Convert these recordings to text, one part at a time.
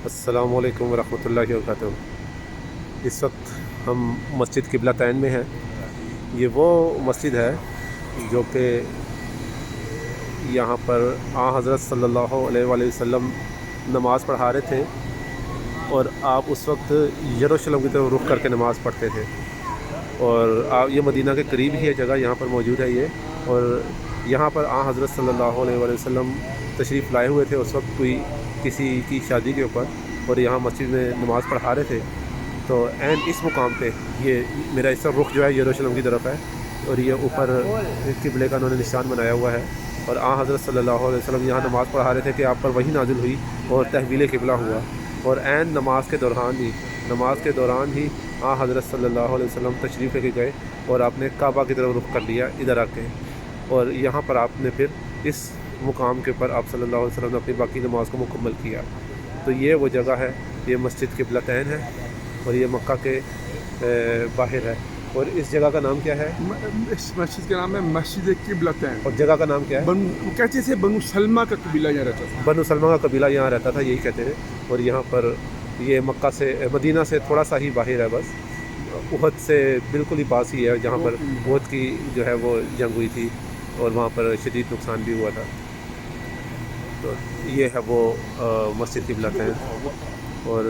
السلام علیکم ورحمۃ اللہ وبرکاتہ۔ اس وقت ہم مسجد قبلتین میں ہیں۔ یہ وہ مسجد ہے جو کہ یہاں پر حضرت صلی اللہ علیہ وآلہ وسلم نماز پڑھا رہے تھے، اور آپ اس وقت یروشلم کی طرف رخ کر کے نماز پڑھتے تھے، اور یہ مدینہ کے قریب ہی ہے جگہ، یہاں پر موجود ہے یہ۔ اور یہاں پر حضرت صلی اللہ علیہ وآلہ وسلم تشریف لائے ہوئے تھے اس وقت کوئی کسی کی شادی کے اوپر، اور یہاں مسجد میں نماز پڑھا رہے تھے۔ تو عین اس مقام پہ یہ میرا اس وقت رخ جو ہے یروشلم کی طرف ہے، اور یہ اوپر قبلے کا انہوں نے نشان بنایا ہوا ہے، اور حضرت صلی اللہ علیہ وسلم یہاں نماز پڑھا رہے تھے کہ آپ پر وحی نازل ہوئی اور تحویل قبلہ ہوا، اور عین نماز کے دوران ہی حضرت صلی اللہ علیہ وسلم تشریف لے کے گئے، اور آپ نے کعبہ کی طرف رخ کر لیا ادھر آ کے، اور یہاں پر آپ نے پھر اس مقام کے اوپر آپ صلی اللہ علیہ وسلم نے اپنی باقی نماز کو مکمل کیا۔ تو یہ وہ جگہ ہے، یہ مسجد قبلتین ہے، اور یہ مکہ کے باہر ہے۔ اور اس جگہ کا نام کیا ہے؟ اس مسجد کا نام ہے مسجد قبلتین، اور جگہ کا نام کیا ہے؟ وہ کہتے تھے بنو سلمہ کا قبیلہ یہاں رہتا تھا۔ بنو سلمہ کا قبیلہ یہاں رہتا تھا، یہی کہتے ہیں۔ اور یہاں پر یہ مکہ سے مدینہ سے تھوڑا سا ہی باہر ہے، بس احد سے بالکل ہی پاس ہی ہے، جہاں پر احد کی جو ہے وہ جنگ ہوئی تھی، اور وہاں پر شدید نقصان بھی ہوا تھا۔ تو یہ ہے وہ مسجد قبلتین، اور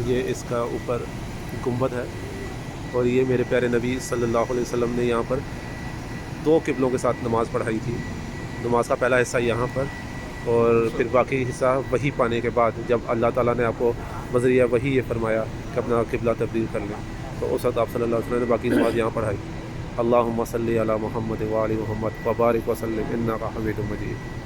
یہ اس کا اوپر گنبد ہے، اور یہ میرے پیارے نبی صلی اللہ علیہ وسلم نے یہاں پر 2 قبلوں کے ساتھ نماز پڑھائی تھی۔ نماز کا پہلا حصہ یہاں پر، اور پھر باقی حصہ وحی پانے کے بعد جب اللہ تعالیٰ نے آپ کو بذریعہ وحی یہ فرمایا کہ اپنا قبلہ تبدیل کر لیں، تو اس وقت آپ صلی اللہ علیہ وسلم نے باقی نماز یہاں پڑھائی۔ اللہم صلی علی محمد وآل محمد وبارک وسلم انک حمید مجید۔